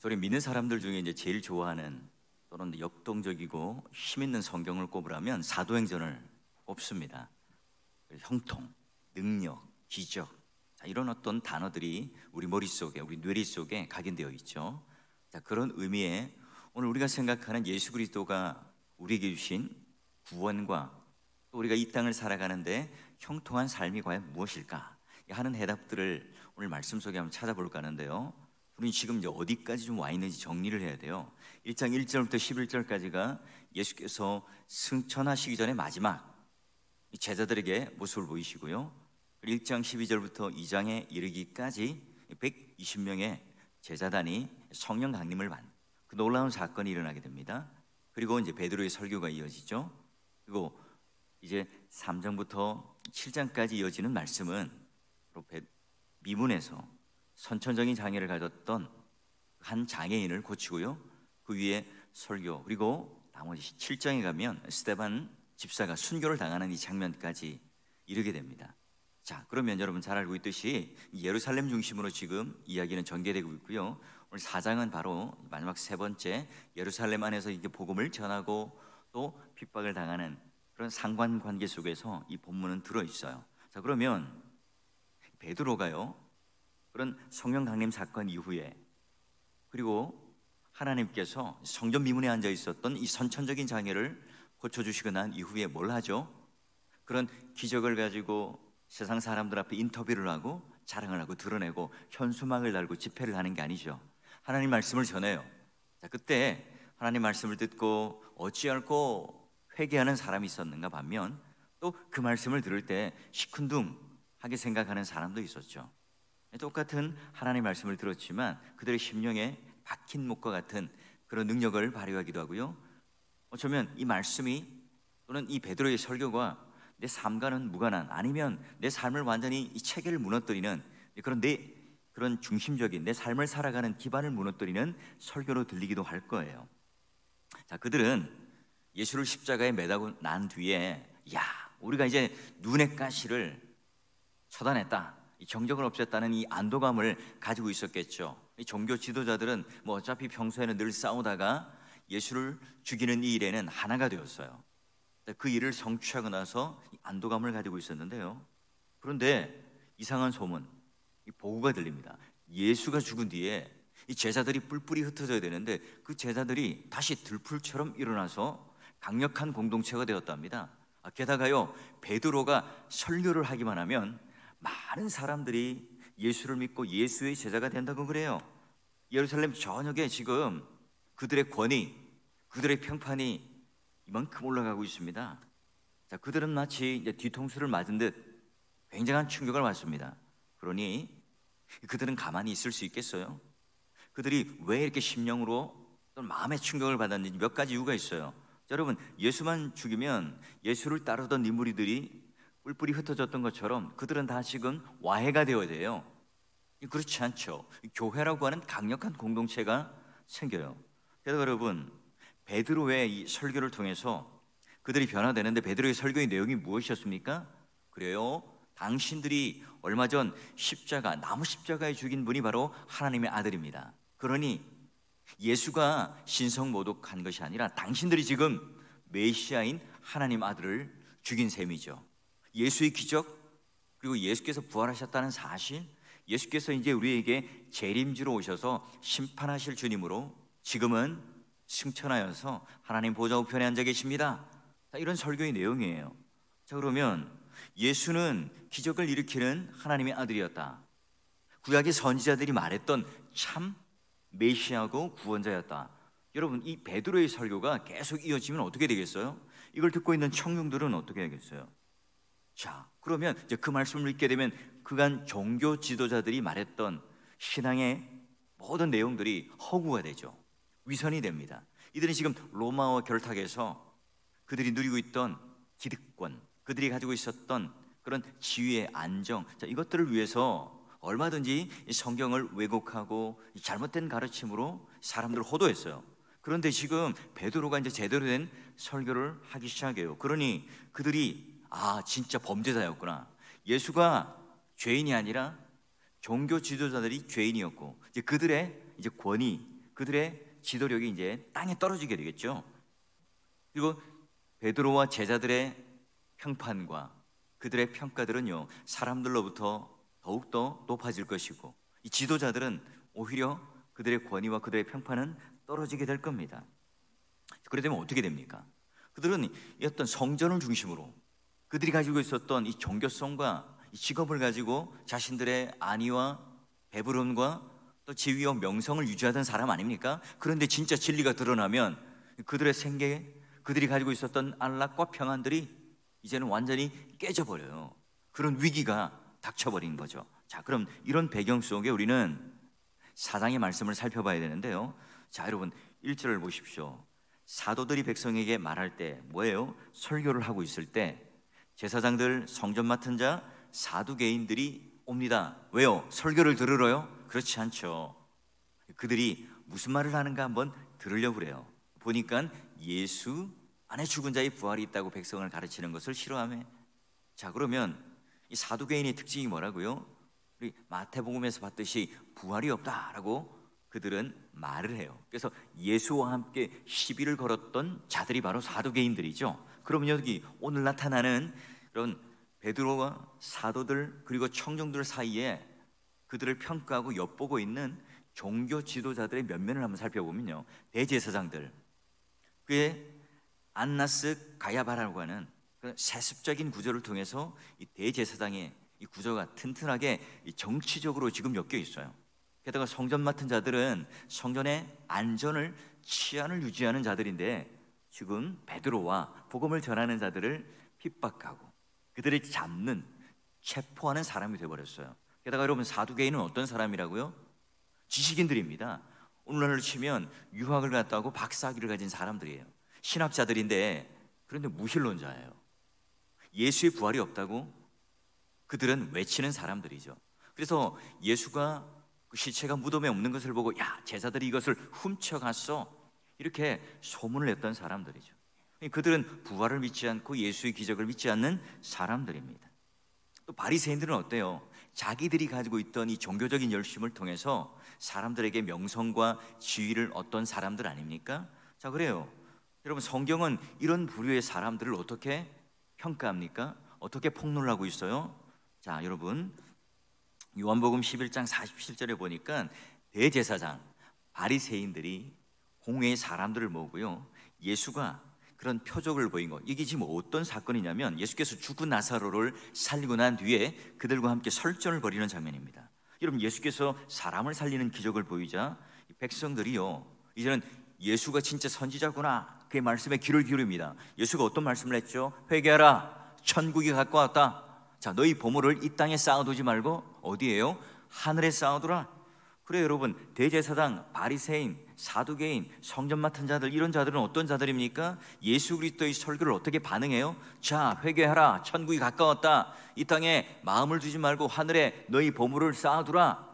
우리 믿는 사람들 중에 이제 제일 좋아하는 또는 역동적이고 힘 있는 성경을 꼽으라면 사도행전을 꼽습니다. 형통, 능력, 기적, 이런 어떤 단어들이 우리 머릿속에, 우리 뇌리 속에 각인되어 있죠. 그런 의미에 오늘 우리가 생각하는 예수 그리스도가 우리에게 주신 구원과 또 우리가 이 땅을 살아가는데 형통한 삶이 과연 무엇일까 하는 해답들을 오늘 말씀 속에 한번 찾아볼까 하는데요. 우리는 지금 이제 어디까지 좀 와 있는지 정리를 해야 돼요. 1장 1절부터 11절까지가 예수께서 승천하시기 전에 마지막 제자들에게 모습을 보이시고요. 1장 12절부터 2장에 이르기까지 120명의 제자단이 성령 강림을 받는 그 놀라운 사건이 일어나게 됩니다. 그리고 이제 베드로의 설교가 이어지죠. 그리고 이제 3장부터 7장까지 이어지는 말씀은 미문에서 선천적인 장애를 가졌던 한 장애인을 고치고요. 그 위에 설교, 그리고 나머지 7장에 가면 스데반 집사가 순교를 당하는 이 장면까지 이르게 됩니다. 자, 그러면 여러분 잘 알고 있듯이 예루살렘 중심으로 지금 이야기는 전개되고 있고요. 오늘 4장은 바로 마지막 세 번째 예루살렘 안에서 이게 복음을 전하고 또 핍박을 당하는 그런 상관관계 속에서 이 본문은 들어있어요. 자, 그러면 베드로가요, 그런 성령 강림 사건 이후에 그리고 하나님께서 성전 미문에 앉아 있었던 이 선천적인 장애를 고쳐주시고 난 이후에 뭘 하죠? 그런 기적을 가지고 세상 사람들 앞에 인터뷰를 하고 자랑을 하고 드러내고 현수막을 달고 집회를 하는 게 아니죠. 하나님 말씀을 전해요. 자, 그때 하나님 말씀을 듣고 어찌할꼬 회개하는 사람이 있었는가 반면 또 그 말씀을 들을 때 시큰둥하게 생각하는 사람도 있었죠. 똑같은 하나님 말씀을 들었지만 그들의 심령에 박힌 목과 같은 그런 능력을 발휘하기도 하고요. 어쩌면 이 말씀이 또는 이 베드로의 설교가 내 삶과는 무관한, 아니면 내 삶을 완전히 이 체계를 무너뜨리는 그런 중심적인 내 삶을 살아가는 기반을 무너뜨리는 설교로 들리기도 할 거예요. 자, 그들은 예수를 십자가에 매다고 난 뒤에 우리가 이제 눈의 가시를 처단했다, 이 정적을 없앴다는 이 안도감을 가지고 있었겠죠. 이 종교 지도자들은 뭐 어차피 평소에는 늘 싸우다가 예수를 죽이는 이 일에는 하나가 되었어요. 그 일을 성취하고 나서 이 안도감을 가지고 있었는데요. 그런데 이상한 소문, 이 보고가 들립니다. 예수가 죽은 뒤에 이 제자들이 뿔뿔이 흩어져야 되는데 그 제자들이 다시 들풀처럼 일어나서 강력한 공동체가 되었답니다. 게다가요, 베드로가 설교를 하기만 하면 많은 사람들이 예수를 믿고 예수의 제자가 된다고 그래요. 예루살렘 전역에 지금 그들의 권위, 그들의 평판이 이만큼 올라가고 있습니다. 자, 그들은 마치 이제 뒤통수를 맞은 듯 굉장한 충격을 받습니다. 그러니 그들은 가만히 있을 수 있겠어요? 그들이 왜 이렇게 심령으로 또 마음의 충격을 받았는지 몇 가지 이유가 있어요. 자, 여러분, 예수만 죽이면 예수를 따르던 이 무리들이 뿔뿔이 흩어졌던 것처럼 그들은 다 지금 와해가 되어야 돼요. 그렇지 않죠. 교회라고 하는 강력한 공동체가 생겨요. 그래서 여러분, 베드로의 이 설교를 통해서 그들이 변화되는데 베드로의 설교의 내용이 무엇이었습니까? 그래요, 당신들이 얼마 전 나무 십자가에 죽인 분이 바로 하나님의 아들입니다. 그러니 예수가 신성모독한 것이 아니라 당신들이 지금 메시아인 하나님 아들을 죽인 셈이죠. 예수의 기적, 그리고 예수께서 부활하셨다는 사실, 예수께서 이제 우리에게 재림지로 오셔서 심판하실 주님으로 지금은 승천하여서 하나님 보좌 우편에 앉아 계십니다. 이런 설교의 내용이에요. 자, 그러면 예수는 기적을 일으키는 하나님의 아들이었다. 구약의 선지자들이 말했던 참 메시아고 구원자였다. 여러분, 이 베드로의 설교가 계속 이어지면 어떻게 되겠어요? 이걸 듣고 있는 청중들은 어떻게 하겠어요? 자, 그러면 이제 그 말씀을 읽게 되면 그간 종교 지도자들이 말했던 신앙의 모든 내용들이 허구가 되죠. 위선이 됩니다. 이들은 지금 로마와 결탁해서 그들이 누리고 있던 기득권, 그들이 가지고 있었던 그런 지위의 안정, 자, 이것들을 위해서 얼마든지 성경을 왜곡하고 잘못된 가르침으로 사람들을 호도했어요. 그런데 지금 베드로가 이제 제대로 된 설교를 하기 시작해요. 그러니 그들이 진짜 범죄자였구나. 예수가 죄인이 아니라 종교 지도자들이 죄인이었고, 이제 그들의 이제 권위, 그들의 지도력이 이제 땅에 떨어지게 되겠죠. 그리고 베드로와 제자들의 평판과 그들의 평가들은요, 사람들로부터 더욱더 높아질 것이고, 이 지도자들은 오히려 그들의 권위와 그들의 평판은 떨어지게 될 겁니다. 그래 되면 어떻게 됩니까? 그들은 이 어떤 성전을 중심으로 그들이 가지고 있었던 이 종교성과 이 직업을 가지고 자신들의 안위와 배부름과 또 지위와 명성을 유지하던 사람 아닙니까? 그런데 진짜 진리가 드러나면 그들의 생계, 그들이 가지고 있었던 안락과 평안들이 이제는 완전히 깨져버려요. 그런 위기가 닥쳐버린 거죠. 자, 그럼 이런 배경 속에 우리는 사장의 말씀을 살펴봐야 되는데요. 자, 여러분 1절을 보십시오. 사도들이 백성에게 말할 때 뭐예요? 설교를 하고 있을 때 제사장들, 성전 맡은 자, 사두개인들이 옵니다. 왜요? 설교를 들으러요? 그렇지 않죠. 그들이 무슨 말을 하는가 한번 들으려고 그래요. 보니까 예수 안에 죽은 자의 부활이 있다고 백성을 가르치는 것을 싫어하며, 자, 그러면 이 사두개인의 특징이 뭐라고요? 우리 마태복음에서 봤듯이 부활이 없다라고 그들은 말을 해요. 그래서 예수와 함께 시비를 걸었던 자들이 바로 사두개인들이죠. 그러면 여기 오늘 나타나는 그런 베드로와 사도들 그리고 청중들 사이에 그들을 평가하고 엿보고 있는 종교 지도자들의 면면을 한번 살펴보면요, 대제사장들, 그의 안나스 가야바라고 하는 그런 세습적인 구조를 통해서 이 대제사장의 이 구조가 튼튼하게 정치적으로 지금 엮여 있어요. 게다가 성전 맡은 자들은 성전의 안전을, 치안을 유지하는 자들인데 지금 베드로와 복음을 전하는 자들을 핍박하고 그들을 잡는, 체포하는 사람이 되어버렸어요. 게다가 여러분, 사두개인은 어떤 사람이라고요? 지식인들입니다. 오늘날로 치면 유학을 갔다 오고 박사학위를 가진 사람들이에요. 신학자들인데 그런데 무신론자예요. 예수의 부활이 없다고 그들은 외치는 사람들이죠. 그래서 예수가 그 시체가 무덤에 없는 것을 보고 야, 제자들이 이것을 훔쳐갔어, 이렇게 소문을 냈던 사람들이죠. 그들은 부활을 믿지 않고 예수의 기적을 믿지 않는 사람들입니다. 또 바리새인들은 어때요? 자기들이 가지고 있던 이 종교적인 열심을 통해서 사람들에게 명성과 지위를 얻던 사람들 아닙니까? 자, 그래요. 여러분, 성경은 이런 부류의 사람들을 어떻게 평가합니까? 어떻게 폭로하고 있어요? 자, 여러분, 요한복음 11장 47절에 보니까 대제사장, 바리새인들이 공회의 사람들을 모으고요, 예수가 그런 표적을 보인 것, 이게 지금 어떤 사건이냐면 예수께서 죽은 나사로를 살리고 난 뒤에 그들과 함께 설전을 벌이는 장면입니다. 여러분, 예수께서 사람을 살리는 기적을 보이자 백성들이요, 이제는 예수가 진짜 선지자구나, 그의 말씀에 귀를 기울입니다. 예수가 어떤 말씀을 했죠? 회개하라, 천국이 가까웠다. 자, 너희 보물을 이 땅에 쌓아두지 말고 어디에요? 하늘에 쌓아두라. 그래요, 여러분, 대제사장, 바리새인, 사두개인, 성전 맡은 자들, 이런 자들은 어떤 자들입니까? 예수 그리스도의 설교를 어떻게 반응해요? 자, 회개하라, 천국이 가까웠다. 이 땅에 마음을 두지 말고 하늘에 너희 보물을 쌓아두라.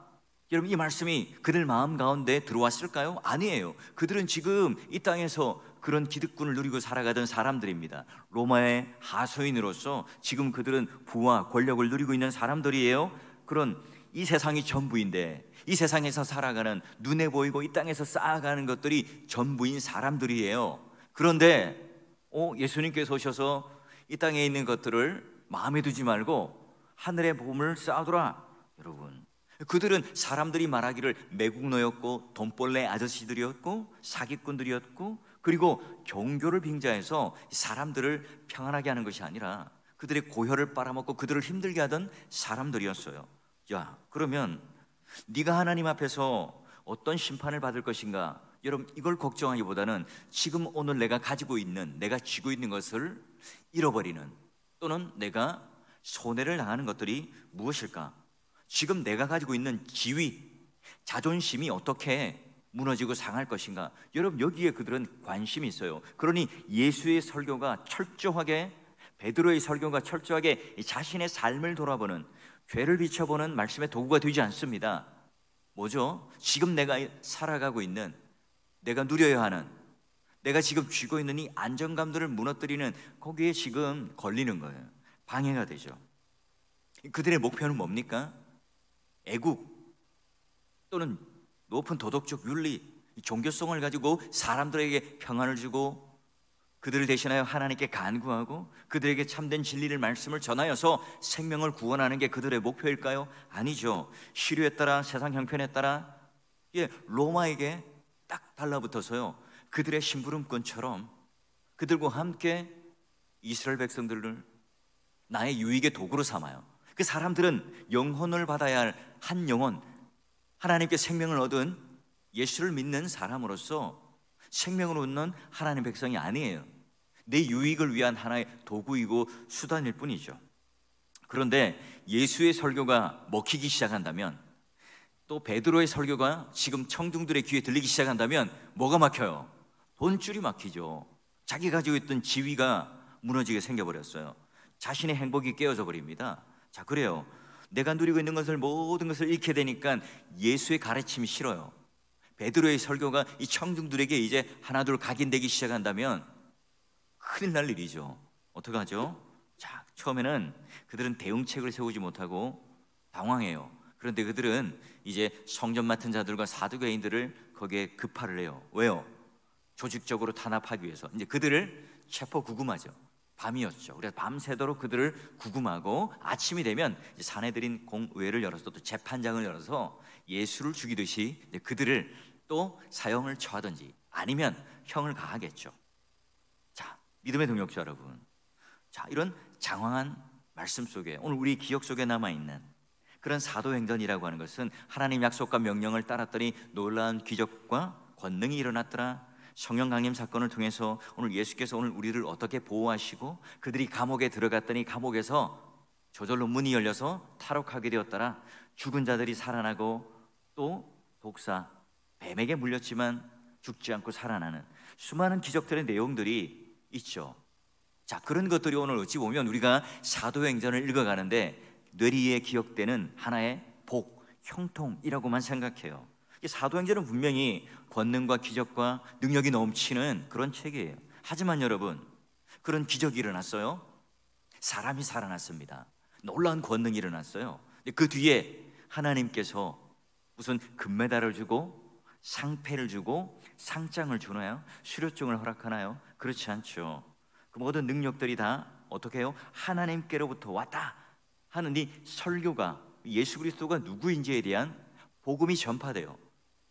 여러분, 이 말씀이 그들 마음 가운데 들어왔을까요? 아니에요. 그들은 지금 이 땅에서 그런 기득권을 누리고 살아가던 사람들입니다. 로마의 하소인으로서 지금 그들은 부와 권력을 누리고 있는 사람들이에요. 그런 이 세상이 전부인데, 이 세상에서 살아가는, 눈에 보이고 이 땅에서 쌓아가는 것들이 전부인 사람들이에요. 그런데 예수님께서 오셔서 이 땅에 있는 것들을 마음에 두지 말고 하늘의 보물을 쌓아두라. 여러분, 그들은 사람들이 말하기를 매국노였고 돈벌레 아저씨들이었고 사기꾼들이었고, 그리고 종교를 빙자해서 사람들을 평안하게 하는 것이 아니라 그들의 고혈을 빨아먹고 그들을 힘들게 하던 사람들이었어요. 야, 그러면 네가 하나님 앞에서 어떤 심판을 받을 것인가? 여러분, 이걸 걱정하기보다는 지금 오늘 내가 가지고 있는, 내가 쥐고 있는 것을 잃어버리는, 또는 내가 손해를 당하는 것들이 무엇일까? 지금 내가 가지고 있는 지위, 자존심이 어떻게 무너지고 상할 것인가? 여러분, 여기에 그들은 관심이 있어요. 그러니 예수의 설교가 철저하게, 베드로의 설교가 철저하게 자신의 삶을 돌아보는, 죄를 비춰보는 말씀의 도구가 되지 않습니다. 뭐죠? 지금 내가 살아가고 있는, 내가 누려야 하는, 내가 지금 쥐고 있는 이 안정감들을 무너뜨리는, 거기에 지금 걸리는 거예요. 방해가 되죠. 그들의 목표는 뭡니까? 애국 또는 높은 도덕적 윤리, 이 종교성을 가지고 사람들에게 평안을 주고 그들을 대신하여 하나님께 간구하고 그들에게 참된 진리를 말씀을 전하여서 생명을 구원하는 게 그들의 목표일까요? 아니죠. 시류에 따라, 세상 형편에 따라 로마에게 딱 달라붙어서요, 그들의 심부름꾼처럼 그들과 함께 이스라엘 백성들을 나의 유익의 도구로 삼아요. 그 사람들은 영혼을 받아야 할 한 영혼, 하나님께 생명을 얻은 예수를 믿는 사람으로서 생명을 얻는 하나님 백성이 아니에요. 내 유익을 위한 하나의 도구이고 수단일 뿐이죠. 그런데 예수의 설교가 먹히기 시작한다면, 또 베드로의 설교가 지금 청중들의 귀에 들리기 시작한다면 뭐가 막혀요? 돈줄이 막히죠. 자기 가지고 있던 지위가 무너지게 생겨버렸어요. 자신의 행복이 깨어져 버립니다. 자, 그래요. 내가 누리고 있는 것을, 모든 것을 잃게 되니까 예수의 가르침이 싫어요. 베드로의 설교가 이 청중들에게 이제 하나둘 각인되기 시작한다면 큰일 날 일이죠. 어떡하죠? 자, 처음에는 그들은 대응책을 세우지 못하고 당황해요. 그런데 그들은 이제 성전 맡은 자들과 사두개인들을 거기에 급파를 해요. 왜요? 조직적으로 탄압하기 위해서. 이제 그들을 체포 구금하죠. 밤이었죠. 그래서 밤새도록 그들을 구금하고 아침이 되면 산헤드린 공의회를 열어서, 또 재판장을 열어서 예수를 죽이듯이 그들을 또 사형을 처하든지 아니면 형을 가하겠죠. 자, 믿음의 동역자 여러분, 자, 이런 장황한 말씀 속에 오늘 우리 기억 속에 남아있는 그런 사도행전이라고 하는 것은 하나님 약속과 명령을 따랐더니 놀라운 기적과 권능이 일어났더라. 성령 강림 사건을 통해서 오늘 예수께서 오늘 우리를 어떻게 보호하시고, 그들이 감옥에 들어갔더니 감옥에서 저절로 문이 열려서 탈옥하게 되었더라. 죽은 자들이 살아나고, 또 독사, 뱀에게 물렸지만 죽지 않고 살아나는 수많은 기적들의 내용들이 있죠. 자, 그런 것들이 오늘 어찌 보면 우리가 사도행전을 읽어가는데 뇌리에 기억되는 하나의 복, 형통이라고만 생각해요. 사도행전은 분명히 권능과 기적과 능력이 넘치는 그런 책이에요. 하지만 여러분, 그런 기적이 일어났어요. 사람이 살아났습니다. 놀라운 권능이 일어났어요. 그 뒤에 하나님께서 무슨 금메달을 주고 상패를 주고 상장을 주나요? 수료증을 허락하나요? 그렇지 않죠. 그 모든 능력들이 다 어떻게 해요? 하나님께로부터 왔다 하는 이 설교가, 예수 그리스도가 누구인지에 대한 복음이 전파돼요.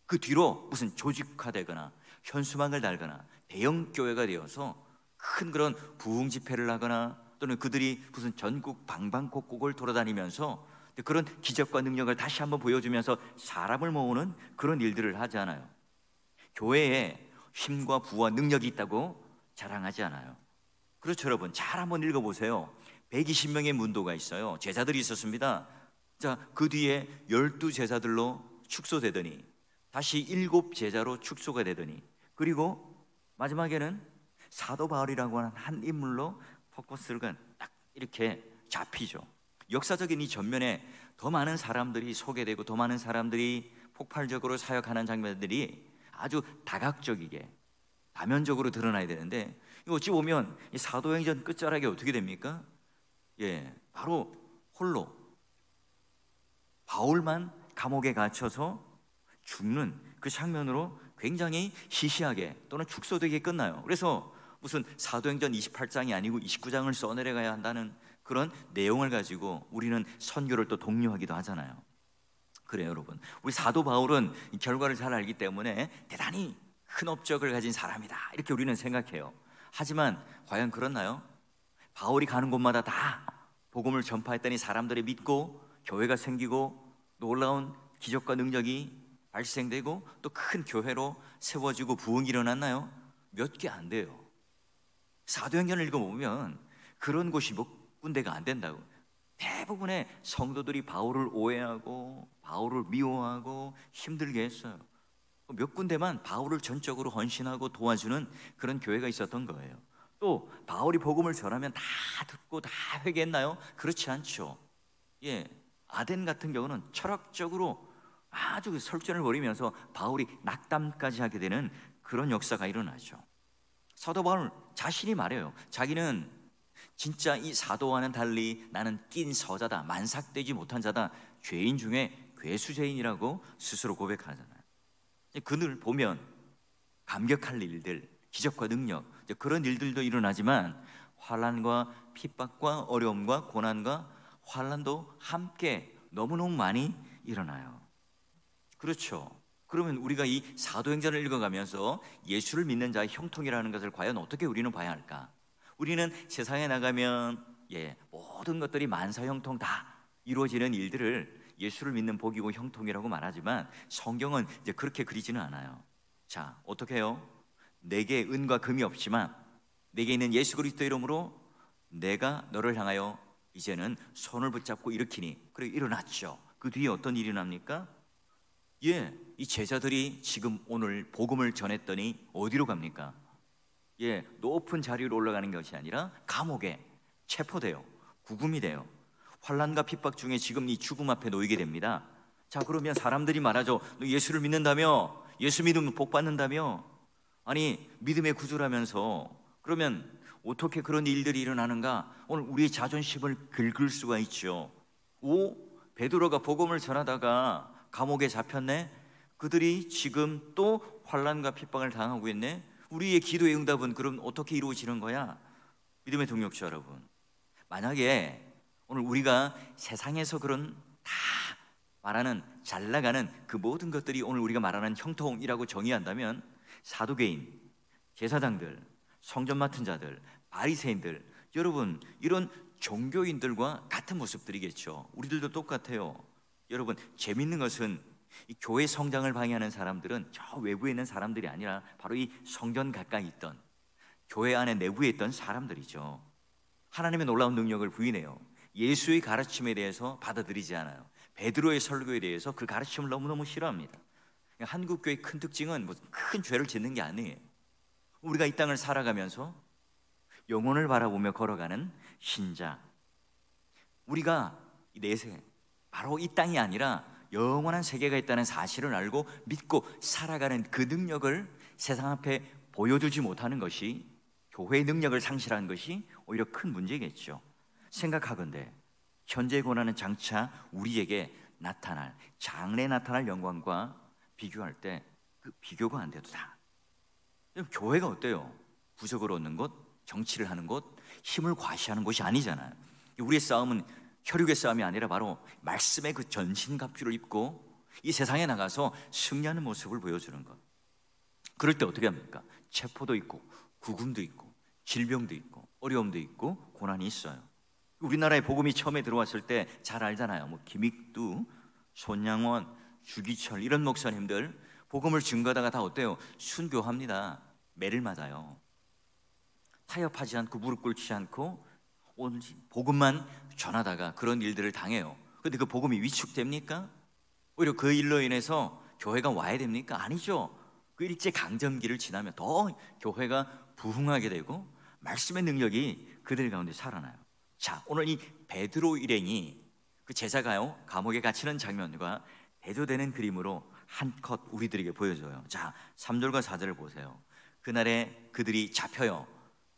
그 뒤로 무슨 조직화되거나 현수막을 달거나 대형 교회가 되어서 큰 그런 부흥 집회를 하거나, 또는 그들이 무슨 전국 방방곡곡을 돌아다니면서 그런 기적과 능력을 다시 한번 보여주면서 사람을 모으는 그런 일들을 하지 않아요. 교회에 힘과 부와 능력이 있다고 자랑하지 않아요. 그렇죠 여러분, 잘 한번 읽어보세요. 120명의 문도가 있어요. 제자들이 있었습니다. 자, 그 뒤에 12제자들로 축소되더니 다시 7제자로 축소가 되더니, 그리고 마지막에는 사도 바울이라고 하는 한 인물로 포커스가 딱 이렇게 잡히죠. 역사적인 이 전면에 더 많은 사람들이 소개되고 더 많은 사람들이 폭발적으로 사역하는 장면들이 아주 다각적이게 다면적으로 드러나야 되는데, 이거 어찌 보면 이 사도행전 끝자락에 어떻게 됩니까? 바로 홀로 바울만 감옥에 갇혀서 죽는 그 장면으로 굉장히 시시하게 또는 축소되게 끝나요. 그래서 무슨 사도행전 28장이 아니고 29장을 써내려가야 한다는 그런 내용을 가지고 우리는 선교를 또 독려하기도 하잖아요. 그래요 여러분, 우리 사도 바울은 이 결과를 잘 알기 때문에 대단히 큰 업적을 가진 사람이다 이렇게 우리는 생각해요. 하지만 과연 그렇나요? 바울이 가는 곳마다 다 복음을 전파했더니 사람들이 믿고 교회가 생기고 놀라운 기적과 능력이 발생되고 또 큰 교회로 세워지고 부흥이 일어났나요? 몇 개 안 돼요. 사도행전을 읽어보면 그런 곳이 몇 군데가 안 된다고. 대부분의 성도들이 바울을 오해하고 바울을 미워하고 힘들게 했어요. 몇 군데만 바울을 전적으로 헌신하고 도와주는 그런 교회가 있었던 거예요. 또 바울이 복음을 전하면 다 듣고 다 회개했나요? 그렇지 않죠. 아덴 같은 경우는 철학적으로 아주 설전을 벌이면서 바울이 낙담까지 하게 되는 그런 역사가 일어나죠. 사도 바울 자신이 말해요. 자기는 진짜 이 사도와는 달리 나는 낀 서자다, 만삭되지 못한 자다, 죄인 중에 괴수죄인이라고 스스로 고백하잖아요. 그늘 보면 감격할 일들, 기적과 능력, 그런 일들도 일어나지만 환난과 핍박과 어려움과 고난과 환난도 함께 너무너무 많이 일어나요. 그렇죠. 그러면 우리가 이 사도행전을 읽어가면서 예수를 믿는 자의 형통이라는 것을 과연 어떻게 우리는 봐야 할까? 우리는 세상에 나가면 모든 것들이 만사형통 다 이루어지는 일들을 예수를 믿는 복이고 형통이라고 말하지만 성경은 이제 그렇게 그리지는 않아요. 자, 어떻게 해요? 내게 은과 금이 없지만 내게 있는 예수 그리스도 이름으로 내가 너를 향하여 이제는 손을 붙잡고 일으키니. 그래, 일어났죠. 그 뒤에 어떤 일이 납니까? 이 제자들이 지금 오늘 복음을 전했더니 어디로 갑니까? 높은 자리로 올라가는 것이 아니라 감옥에 체포돼요. 구금이 돼요. 환난과 핍박 중에 지금 이 죽음 앞에 놓이게 됩니다. 자, 그러면 사람들이 말하죠. 너 예수를 믿는다며? 예수 믿으면 복 받는다며? 아니, 믿음의 구주라면서. 그러면 어떻게 그런 일들이 일어나는가? 오늘 우리의 자존심을 긁을 수가 있죠. 베드로가 복음을 전하다가 감옥에 잡혔네? 그들이 지금 또 환난과 핍박을 당하고 있네? 우리의 기도의 응답은 그럼 어떻게 이루어지는 거야? 믿음의 동역자 여러분, 만약에 오늘 우리가 세상에서 그런 다 말하는 잘 나가는 그 모든 것들이 오늘 우리가 말하는 형통이라고 정의한다면 사두개인, 제사장들, 성전 맡은 자들, 바리새인들, 여러분 이런 종교인들과 같은 모습들이겠죠. 우리들도 똑같아요. 여러분, 재밌는 것은 이 교회 성장을 방해하는 사람들은 저 외부에 있는 사람들이 아니라 바로 이 성전 가까이 있던 교회 안에 내부에 있던 사람들이죠. 하나님의 놀라운 능력을 부인해요. 예수의 가르침에 대해서 받아들이지 않아요. 베드로의 설교에 대해서 그 가르침을 너무너무 싫어합니다. 한국교회의 큰 특징은 무슨 큰 죄를 짓는 게 아니에요. 우리가 이 땅을 살아가면서 영혼을 바라보며 걸어가는 신자, 우리가 내세 바로 이 땅이 아니라 영원한 세계가 있다는 사실을 알고 믿고 살아가는 그 능력을 세상 앞에 보여주지 못하는 것이, 교회의 능력을 상실한 것이 오히려 큰 문제겠죠. 생각하건대 현재 고난은 장차 우리에게 나타날, 장래에 나타날 영광과 비교할 때 그 비교가 안 돼도 다. 교회가 어때요? 부적을 얻는 곳, 정치를 하는 곳, 힘을 과시하는 곳이 아니잖아요. 우리의 싸움은 혈육의 싸움이 아니라 바로 말씀의 그 전신갑주를 입고 이 세상에 나가서 승리하는 모습을 보여주는 것. 그럴 때 어떻게 합니까? 체포도 있고 구금도 있고 질병도 있고 어려움도 있고 고난이 있어요. 우리나라에 복음이 처음에 들어왔을 때 잘 알잖아요. 뭐 김익두, 손양원, 주기철 이런 목사님들 복음을 증거하다가 다 어때요? 순교합니다. 매를 맞아요. 타협하지 않고 무릎 꿇지 않고 오늘 복음만 전하다가 그런 일들을 당해요. 근데 그 복음이 위축됩니까? 오히려 그 일로 인해서 교회가 와야 됩니까? 아니죠. 그 일제 강점기를 지나면 더 교회가 부흥하게 되고 말씀의 능력이 그들 가운데 살아나요. 자, 오늘 이 베드로 일행이 그 제자가요 감옥에 갇히는 장면과 대조되는 그림으로 한컷 우리들에게 보여줘요. 자, 3절과 4절을 보세요. 그날에 그들이 잡혀요.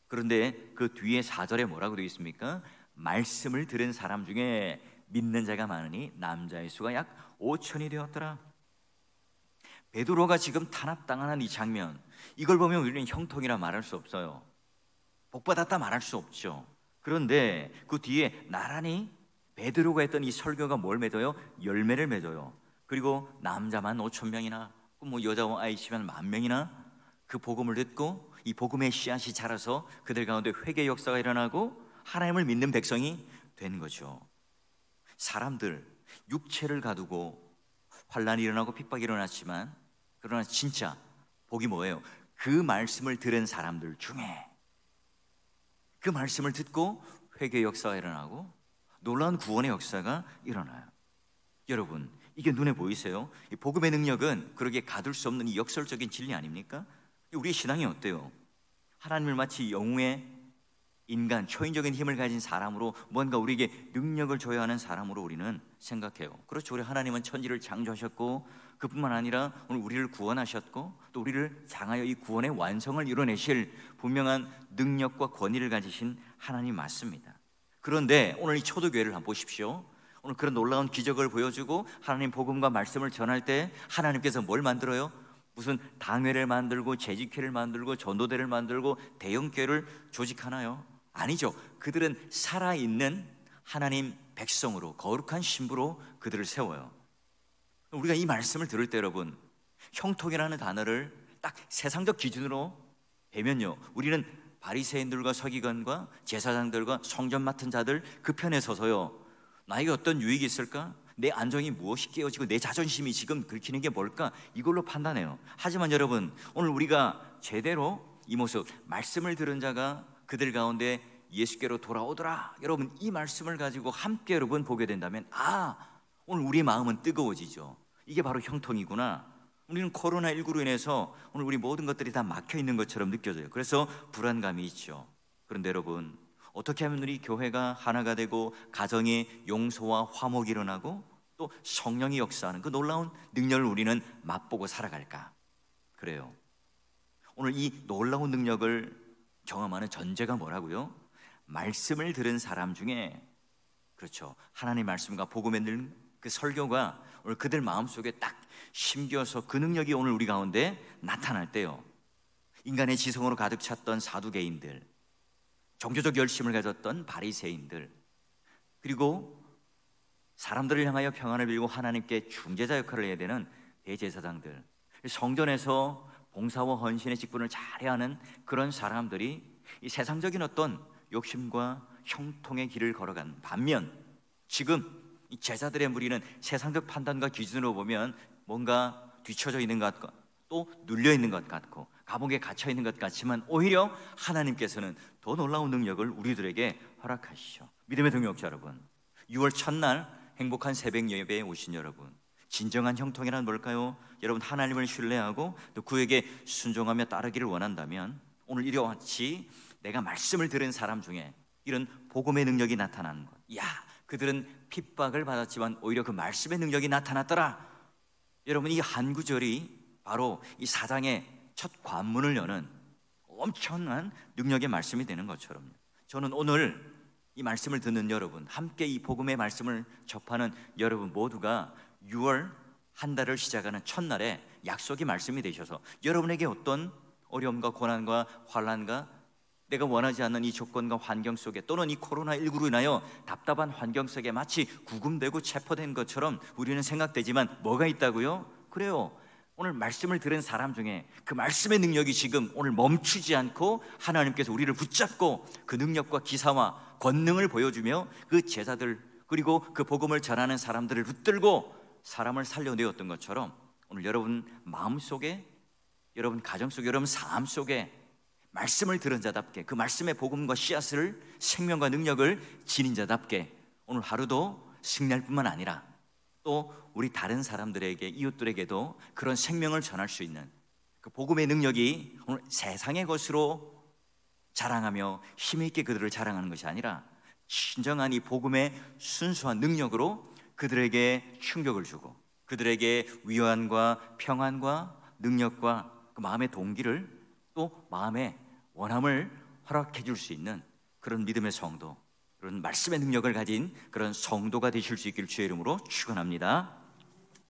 그런데 그 뒤에 4절에 뭐라고 되어 있습니까? 말씀을 들은 사람 중에 믿는 자가 많으니 남자의 수가 약 5천이 되었더라. 베드로가 지금 탄압당하는 이 장면, 이걸 보면 우리는 형통이라 말할 수 없어요. 복받았다 말할 수 없죠. 그런데 그 뒤에 나란히 베드로가 했던 이 설교가 뭘 맺어요? 열매를 맺어요. 그리고 남자만 5천 명이나 뭐 여자와 아이 치면 10,000명이나 그 복음을 듣고 이 복음의 씨앗이 자라서 그들 가운데 회개 역사가 일어나고 하나님을 믿는 백성이 된 거죠. 사람들 육체를 가두고 환난이 일어나고 핍박이 일어났지만 그러나 진짜 복이 뭐예요? 그 말씀을 들은 사람들 중에 그 말씀을 듣고 회개 역사가 일어나고 놀라운 구원의 역사가 일어나요. 여러분, 이게 눈에 보이세요? 이 복음의 능력은 그렇게 가둘 수 없는 이 역설적인 진리 아닙니까? 우리의 신앙이 어때요? 하나님을 마치 영웅의 인간, 초인적인 힘을 가진 사람으로, 뭔가 우리에게 능력을 줘야 하는 사람으로 우리는 생각해요. 그렇죠. 우리 하나님은 천지를 창조하셨고 그뿐만 아니라 오늘 우리를 구원하셨고 또 우리를 향하여 이 구원의 완성을 이뤄내실 분명한 능력과 권위를 가지신 하나님 맞습니다. 그런데 오늘 이 초대교회를 한번 보십시오. 오늘 그런 놀라운 기적을 보여주고 하나님 복음과 말씀을 전할 때 하나님께서 뭘 만들어요? 무슨 당회를 만들고 재직회를 만들고 전도대를 만들고 대형교회를 조직하나요? 아니죠. 그들은 살아있는 하나님 백성으로, 거룩한 신부로 그들을 세워요. 우리가 이 말씀을 들을 때 여러분, 형통이라는 단어를 딱 세상적 기준으로 배면요, 우리는 바리새인들과 서기관과 제사장들과 성전 맡은 자들 그 편에 서서요, 나에게 어떤 유익이 있을까? 내 안정이 무엇이 깨어지고 내 자존심이 지금 긁히는 게 뭘까? 이걸로 판단해요. 하지만 여러분, 오늘 우리가 제대로 이 모습, 말씀을 들은 자가 그들 가운데 예수께로 돌아오더라, 여러분 이 말씀을 가지고 함께 여러분 보게 된다면, 오늘 우리 마음은 뜨거워지죠. 이게 바로 형통이구나. 우리는 코로나19로 인해서 오늘 우리 모든 것들이 다 막혀 있는 것처럼 느껴져요. 그래서 불안감이 있죠. 그런데 여러분, 어떻게 하면 우리 교회가 하나가 되고 가정의 용서와 화목이 일어나고 또 성령이 역사하는 그 놀라운 능력을 우리는 맛보고 살아갈까? 그래요. 오늘 이 놀라운 능력을 경험하는 전제가 뭐라고요? 말씀을 들은 사람 중에, 그렇죠, 하나님의 말씀과 복음에 늘 그 설교가 오늘 그들 마음속에 딱 심겨서 그 능력이 오늘 우리 가운데 나타날 때요, 인간의 지성으로 가득 찼던 사두개인들, 종교적 열심을 가졌던 바리새인들, 그리고 사람들을 향하여 평안을 빌고 하나님께 중재자 역할을 해야 되는 대제사장들, 성전에서 봉사와 헌신의 직분을 잘해야 하는 그런 사람들이 이 세상적인 어떤 욕심과 형통의 길을 걸어간 반면, 지금 이 제자들의 무리는 세상적 판단과 기준으로 보면 뭔가 뒤처져 있는 것 같고 또 눌려 있는 것 같고 감옥에 갇혀 있는 것 같지만, 오히려 하나님께서는 더 놀라운 능력을 우리들에게 허락하시죠. 믿음의 동역자 여러분, 6월 첫날 행복한 새벽 예배에 오신 여러분, 진정한 형통이란 뭘까요? 여러분, 하나님을 신뢰하고 또 그에게 순종하며 따르기를 원한다면, 오늘 이와 같이 내가 말씀을 들은 사람 중에 이런 복음의 능력이 나타나는 것, 그들은 핍박을 받았지만 오히려 그 말씀의 능력이 나타났더라. 여러분, 이 한 구절이 바로 이 사장의 첫 관문을 여는 엄청난 능력의 말씀이 되는 것처럼요, 저는 오늘 이 말씀을 듣는 여러분, 함께 이 복음의 말씀을 접하는 여러분 모두가 6월 한 달을 시작하는 첫날에 약속의 말씀이 되셔서 여러분에게 어떤 어려움과 고난과 환난과 내가 원하지 않는 이 조건과 환경 속에, 또는 이 코로나19로 인하여 답답한 환경 속에 마치 구금되고 체포된 것처럼 우리는 생각되지만 뭐가 있다고요? 그래요, 오늘 말씀을 들은 사람 중에 그 말씀의 능력이 지금 오늘 멈추지 않고 하나님께서 우리를 붙잡고 그 능력과 기사와 권능을 보여주며 그 제자들 그리고 그 복음을 전하는 사람들을 붙들고 사람을 살려내었던 것처럼, 오늘 여러분 마음속에, 여러분 가정 속에, 여러분 삶 속에 말씀을 들은 자답게 그 말씀의 복음과 씨앗을, 생명과 능력을 지닌 자답게 오늘 하루도 승리할 뿐만 아니라 또 우리 다른 사람들에게, 이웃들에게도 그런 생명을 전할 수 있는 그 복음의 능력이 오늘 세상의 것으로 자랑하며 힘있게 그들을 자랑하는 것이 아니라 진정한 이 복음의 순수한 능력으로 그들에게 충격을 주고 그들에게 위안과 평안과 능력과 그 마음의 동기를, 또 마음의 원함을 허락해 줄 수 있는 그런 믿음의 성도, 그런 말씀의 능력을 가진 그런 성도가 되실 수 있기를 주의 이름으로 축원합니다.